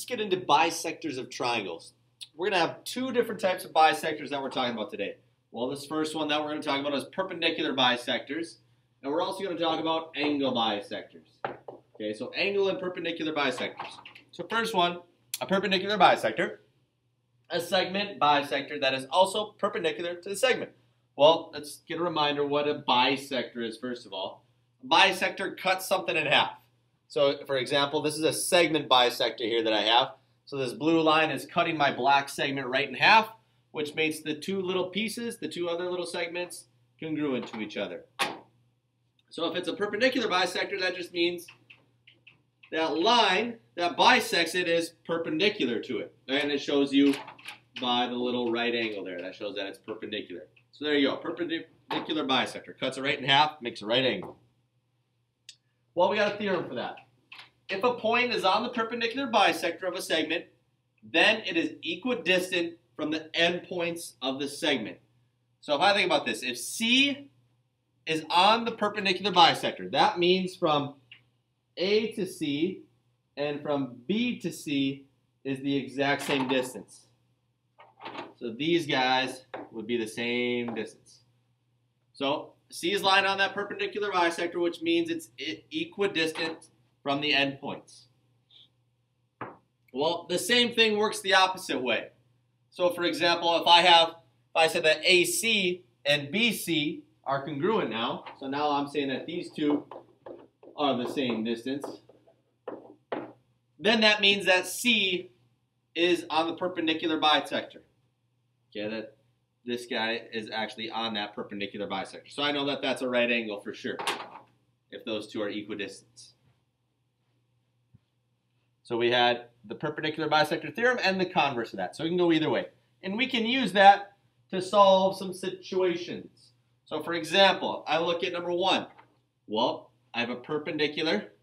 get into bisectors of triangles. We're going to have two different types of bisectors that we're talking about today. Well, this first one that we're going to talk about is perpendicular bisectors, and we're also going to talk about angle bisectors. Okay, so angle and perpendicular bisectors. So first one, a perpendicular bisector, a segment bisector that is also perpendicular to the segment. Well, let's get a reminder what a bisector is first of all. A bisector cuts something in half. So, for example, this is a segment bisector here that I have. So this blue line is cutting my black segment right in half, which makes the two little pieces, the two other little segments, congruent to each other. So if it's a perpendicular bisector, that just means that line that bisects it is perpendicular to it. And it shows you by the little right angle there. That shows that it's perpendicular. So there you go, perpendicular bisector. Cuts it right in half, makes a right angle. Well, we got a theorem for that. If a point is on the perpendicular bisector of a segment, then it is equidistant from the endpoints of the segment. So if I think about this, if C is on the perpendicular bisector, that means from A to C and from B to C is the exact same distance. So these guys would be the same distance. So C is lying on that perpendicular bisector, which means it's equidistant from the endpoints. Well, the same thing works the opposite way. So for example, if I said that AC and BC are congruent now, so now I'm saying that these two are the same distance, then that means that C is on the perpendicular bisector. Okay, that this guy is actually on that perpendicular bisector. So I know that that's a right angle for sure, if those two are equidistant. So we had the perpendicular bisector theorem and the converse of that. So we can go either way. And we can use that to solve some situations. So for example, I look at number one. Well, I have a perpendicular,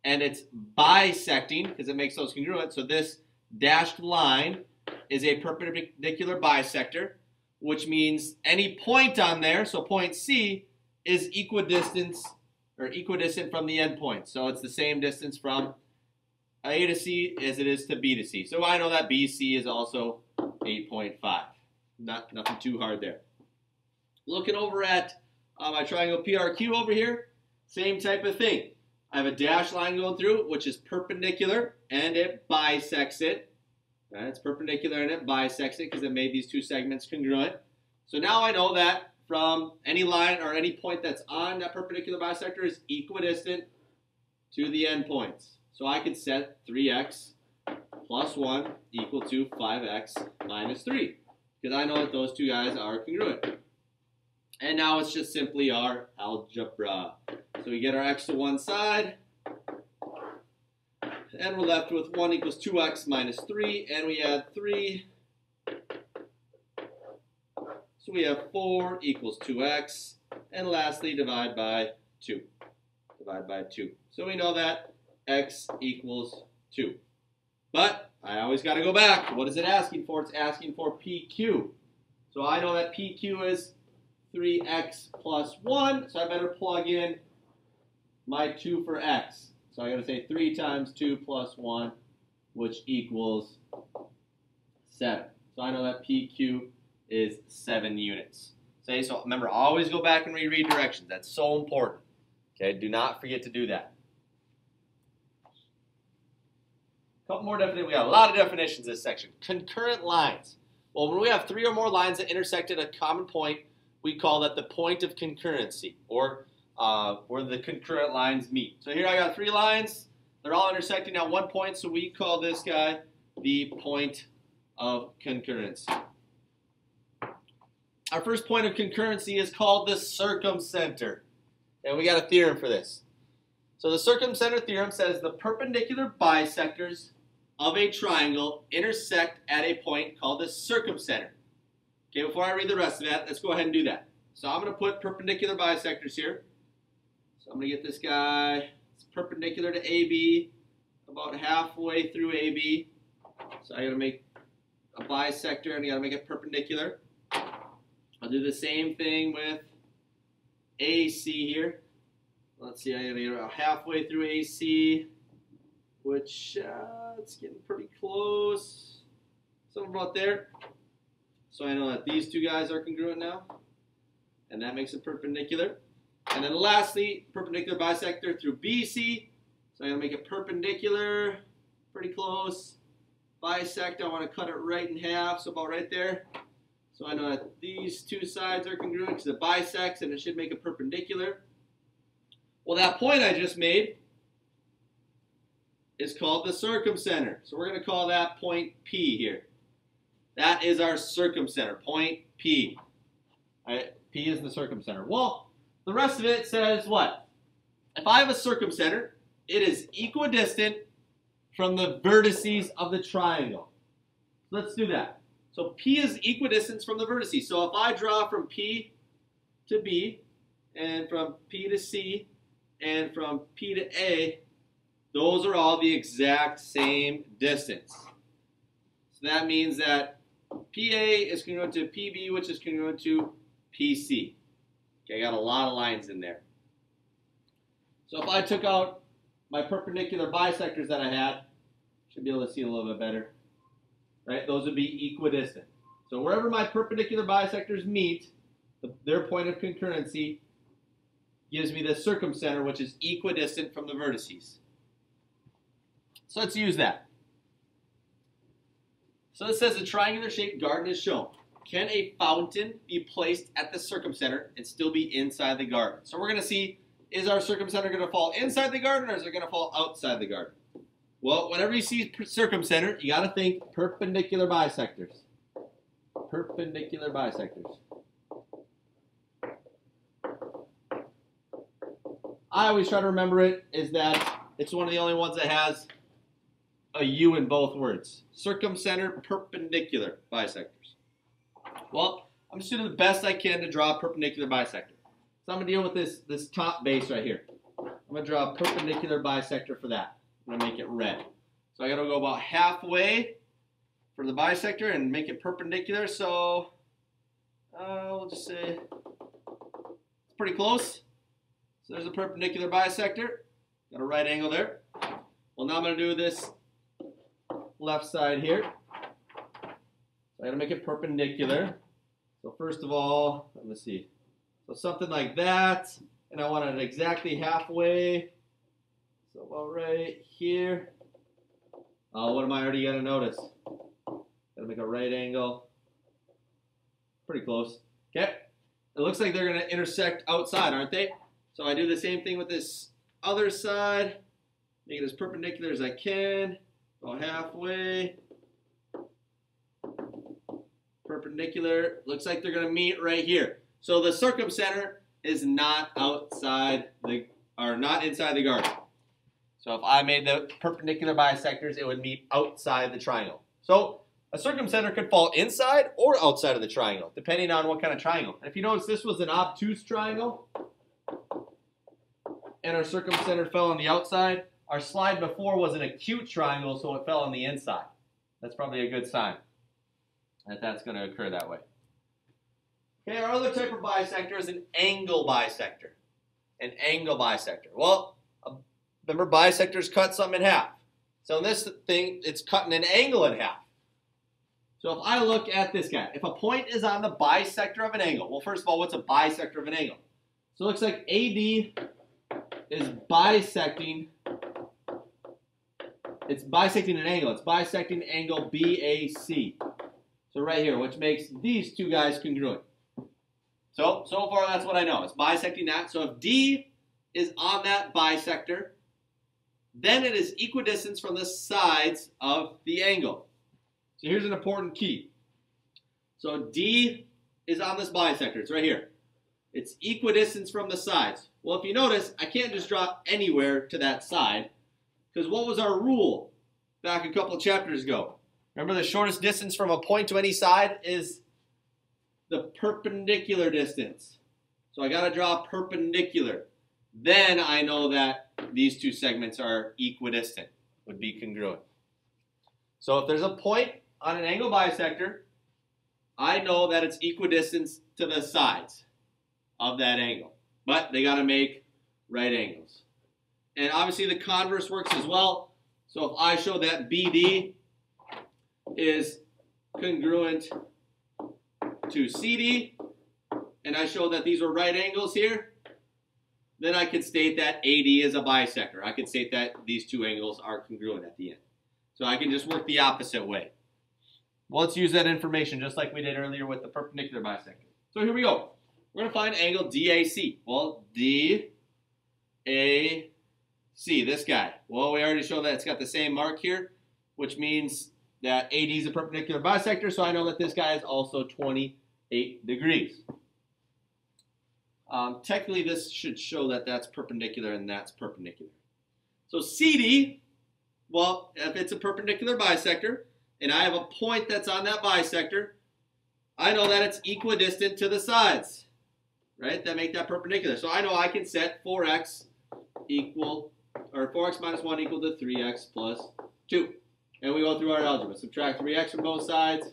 and it's bisecting, because it makes those congruent. So this dashed line is a perpendicular bisector, which means any point on there, so point C, is equidistant from the endpoint. So it's the same distance from A to C as it is to B to C. So I know that BC is also 8.5. Nothing too hard there. Looking over at my triangle PRQ over here, same type of thing. I have a dashed line going through, which is perpendicular, and it bisects it. Right? It's perpendicular and it bisects it because it made these two segments congruent. So now I know that from any line or any point that's on that perpendicular bisector is equidistant to the endpoints. So I could set 3x plus 1 equal to 5x minus 3 because I know that those two guys are congruent. And now it's just simply our algebra. So we get our x to one side, and we're left with 1 equals 2x minus 3, and we add 3. So we have 4 equals 2x, and lastly divide by 2. Divide by 2. So we know that x equals 2. But I always got to go back. What is it asking for? It's asking for PQ. So I know that PQ is 3x plus 1, so I better plug in my 2 for x. So I got to say 3 times 2 plus 1, which equals 7. So I know that PQ is 7 units. Okay, so remember, always go back and reread directions. That's so important. Okay, do not forget to do that. A couple more definitions. We got a lot of definitions in this section. Concurrent lines. Well, when we have 3 or more lines that intersect at a common point, we call that the point of concurrency, or where the concurrent lines meet. So here I got 3 lines. They're all intersecting at one point, so we call this guy the point of concurrency. Our first point of concurrency is called the circumcenter. And we got a theorem for this. So the circumcenter theorem says the perpendicular bisectors of a triangle intersect at a point called the circumcenter. Okay, before I read the rest of that, let's go ahead and do that. So I'm going to put perpendicular bisectors here. So I'm going to get this guy, it's perpendicular to AB, about halfway through AB. So I got to make a bisector and I got to make it perpendicular. I'll do the same thing with AC here. Let's see, I got to get about halfway through AC. which it's getting pretty close. Something about there. So I know that these two guys are congruent now, and that makes it perpendicular. And then lastly, perpendicular bisector through BC. So I'm going to make it perpendicular, pretty close. Bisect, I want to cut it right in half, so about right there. So I know that these two sides are congruent because it bisects, and it should make it perpendicular. Well, that point I just made is called the circumcenter. So we're going to call that point P here. That is our circumcenter, point P. P is the circumcenter. Well, the rest of it says what? If I have a circumcenter, it is equidistant from the vertices of the triangle. Let's do that. So P is equidistant from the vertices. So if I draw from P to B, and from P to C, and from P to A, those are all the exact same distance. So that means that PA is congruent to PB, which is congruent to PC. Okay, I got a lot of lines in there. So if I took out my perpendicular bisectors that I had, should be able to see a little bit better. Right? Those would be equidistant. So wherever my perpendicular bisectors meet, their point of concurrency gives me the circumcenter, which is equidistant from the vertices. So let's use that. So it says a triangular shaped garden is shown. Can a fountain be placed at the circumcenter and still be inside the garden? So we're going to see, is our circumcenter going to fall inside the garden or is it going to fall outside the garden? Well, whenever you see circumcenter, you got to think perpendicular bisectors. Perpendicular bisectors. I always try to remember it is that it's one of the only ones that has a U in both words. Circumcenter perpendicular bisectors. Well, I'm just doing the best I can to draw a perpendicular bisector. So I'm going to deal with this top base right here. I'm going to draw a perpendicular bisector for that. I'm going to make it red. So I got to go about halfway for the bisector and make it perpendicular. So we'll just say it's pretty close. So there's a perpendicular bisector. Got a right angle there. Well, now I'm going to do this left side here. So I got to make it perpendicular. So first of all, let me see. So something like that, and I want it exactly halfway. So about right here. What am I already going to notice? Got to make a right angle. Pretty close. Okay. It looks like they're going to intersect outside, aren't they? So I do the same thing with this other side. Make it as perpendicular as I can. About halfway. Perpendicular. Looks like they're going to meet right here. So the circumcenter is not outside not inside the garden. So if I made the perpendicular bisectors, it would meet outside the triangle. So a circumcenter could fall inside or outside of the triangle, depending on what kind of triangle. And if you notice, this was an obtuse triangle, and our circumcenter fell on the outside. Our slide before was an acute triangle, so it fell on the inside. That's probably a good sign that that's going to occur that way. Okay, our other type of bisector is an angle bisector. An angle bisector. Well, remember bisectors cut something in half. So in this thing, it's cutting an angle in half. So if I look at this guy, if a point is on the bisector of an angle, well, first of all, what's a bisector of an angle? So it looks like AD is bisecting. It's bisecting an angle. It's bisecting angle BAC. So right here, which makes these two guys congruent. So far that's what I know. It's bisecting that. So if D is on that bisector, then it is equidistant from the sides of the angle. So here's an important key. So D is on this bisector. It's right here. It's equidistant from the sides. Well, if you notice, I can't just draw anywhere to that side, because what was our rule back a couple of chapters ago? Remember, the shortest distance from a point to any side is the perpendicular distance. So I got to draw perpendicular. Then I know that these two segments are equidistant, would be congruent. So if there's a point on an angle bisector, I know that it's equidistant to the sides of that angle. But they got to make right angles. And obviously the converse works as well. So if I show that BD is congruent to CD, and I show that these are right angles here, then I could state that AD is a bisector. I could state that these two angles are congruent at the end. So I can just work the opposite way. Well, let's use that information just like we did earlier with the perpendicular bisector. So here we go. We're going to find angle DAC. Well, DAC, this guy. Well, we already showed that it's got the same mark here, which means that AD is a perpendicular bisector, so I know that this guy is also 28 degrees. Technically, this should show that that's perpendicular and that's perpendicular. So CD, well, if it's a perpendicular bisector, and I have a point that's on that bisector, I know that it's equidistant to the sides, right, that make that perpendicular. So I know I can set 4x minus 1 equal to 3x plus 2. And we go through our algebra. Subtract 3x from both sides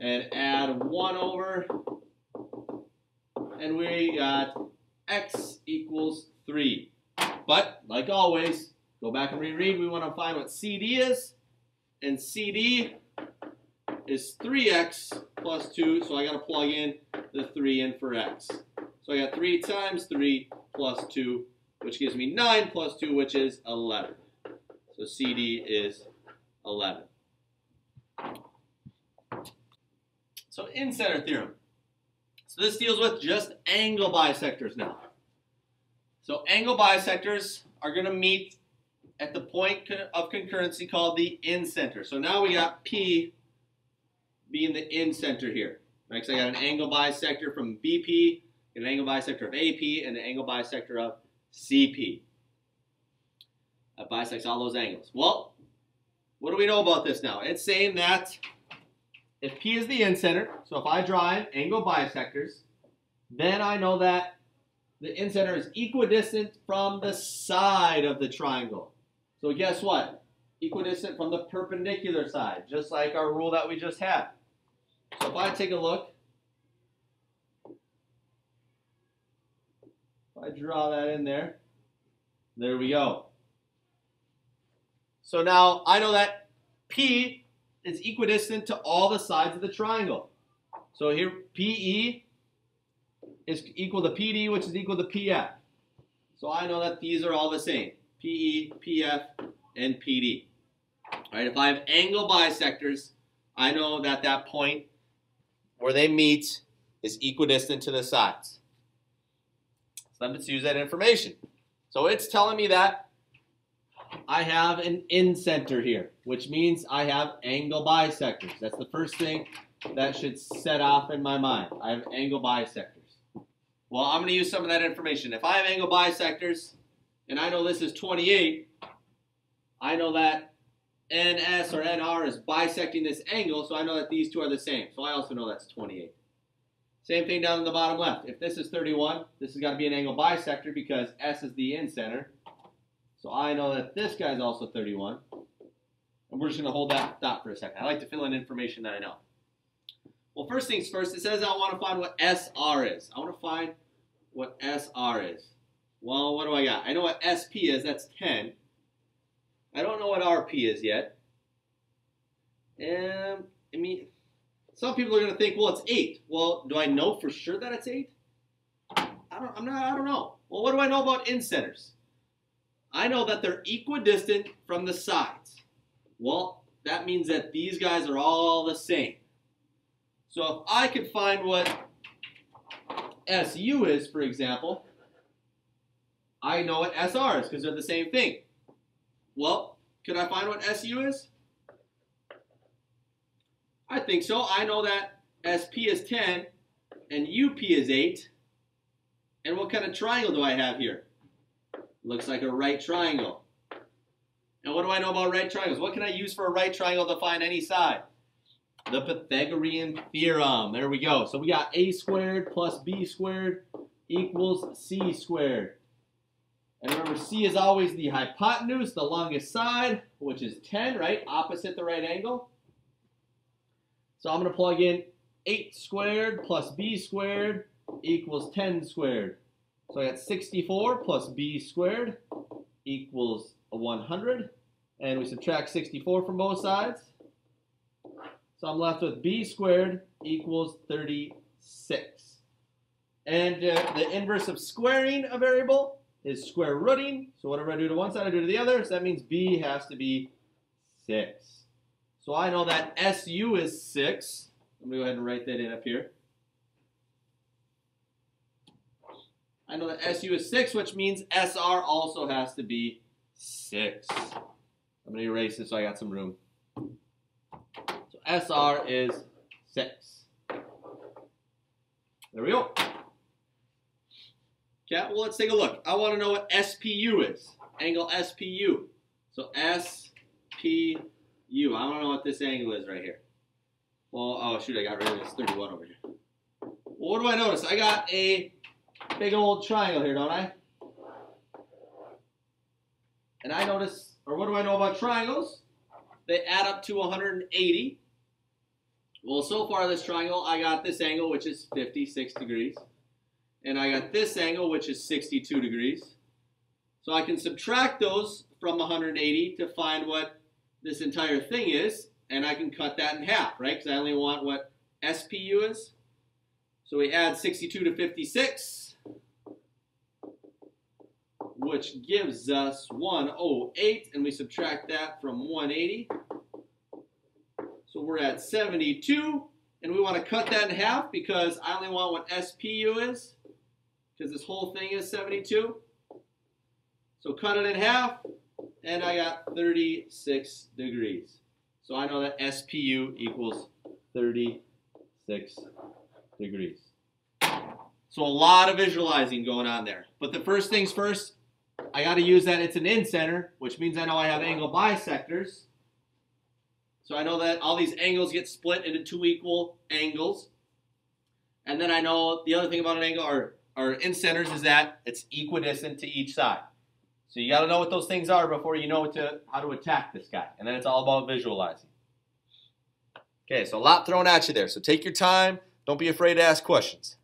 and add 1 over. And we got x equals 3. But, like always, go back and reread. We want to find what CD is. And CD is 3x plus 2. So I got to plug in the 3 in for x. So I got 3 times 3 plus 2, which gives me 9 plus 2, which is 11. So CD is 11. So in-center theorem. So this deals with just angle bisectors now. So angle bisectors are going to meet at the point of concurrency called the in-center. So now we got P being the in-center here. Right? So I got an angle bisector from BP, an angle bisector of AP, and an angle bisector of CP. That bisects all those angles. Well, what do we know about this now? It's saying that if P is the in-center, so if I draw in angle bisectors, then I know that the in-center is equidistant from the side of the triangle. So guess what? Equidistant from the perpendicular side, just like our rule that we just had. So if I take a look, if I draw that in there, there we go. So now I know that P is equidistant to all the sides of the triangle. So here PE is equal to PD, which is equal to PF. So I know that these are all the same. PE, PF, and PD. All right, if I have angle bisectors, I know that that point where they meet is equidistant to the sides. So let's use that information. So it's telling me that I have an in-center here, which means I have angle bisectors. That's the first thing that should set off in my mind. I have angle bisectors. Well, I'm going to use some of that information. If I have angle bisectors, and I know this is 28, I know that NS or NR is bisecting this angle, so I know that these two are the same. So I also know that's 28. Same thing down in the bottom left. If this is 31, this has got to be an angle bisector because S is the in-center. So I know that this guy is also 31. And we're just going to hold that thought for a second. I like to fill in information that I know. Well, first things first, it says I want to find what SR is. I want to find what SR is. Well, what do I got? I know what SP is. That's 10. I don't know what RP is yet. And I mean, some people are going to think, well, it's 8. Well, do I know for sure that it's 8? I don't know. Well, what do I know about in-centers? I know that they're equidistant from the sides. Well, that means that these guys are all the same. So if I could find what SU is, for example, I know what SR is because they're the same thing. Well, could I find what SU is? I think so. I know that SP is 10 and UP is 8. And what kind of triangle do I have here? Looks like a right triangle. And what do I know about right triangles? What can I use for a right triangle to find any side? The Pythagorean theorem. There we go. So we got a squared plus b squared equals c squared. And remember, c is always the hypotenuse, the longest side, which is 10, right? Opposite the right angle. So I'm going to plug in 8 squared plus b squared equals 10 squared. So I got 64 plus b squared equals 100. And we subtract 64 from both sides. So I'm left with b squared equals 36. And the inverse of squaring a variable is square rooting. So whatever I do to one side, I do to the other. So that means b has to be 6. So I know that SU is 6. I'm going to go ahead and write that in up here. I know that SU is 6, which means SR also has to be 6. I'm going to erase this so I got some room. So SR is 6. There we go. Okay, well, let's take a look. I want to know what SPU is. Angle SPU. So SPU. I want to know what this angle is right here. Well, oh shoot, I got rid of this 31 over here. Well, what do I notice? I got a big old triangle here, don't I? And I notice, or what do I know about triangles? They add up to 180. Well, so far this triangle, I got this angle, which is 56 degrees. And I got this angle, which is 62 degrees. So I can subtract those from 180 to find what this entire thing is. And I can cut that in half, right? Because I only want what SPU is. So we add 62 to 56, which gives us 108. And we subtract that from 180. So we're at 72. And we want to cut that in half because I only want what SPU is. Because this whole thing is 72. So cut it in half, and I got 36 degrees. So I know that SPU equals 36 degrees. So a lot of visualizing going on there. But the first things first, I got to use that it's an in-center, which means I know I have angle bisectors. So I know that all these angles get split into 2 equal angles. And then I know the other thing about an angle or in-centers is that it's equidistant to each side. So you got to know what those things are before you know how to attack this guy. And then it's all about visualizing. Okay, so a lot thrown at you there. So take your time. Don't be afraid to ask questions.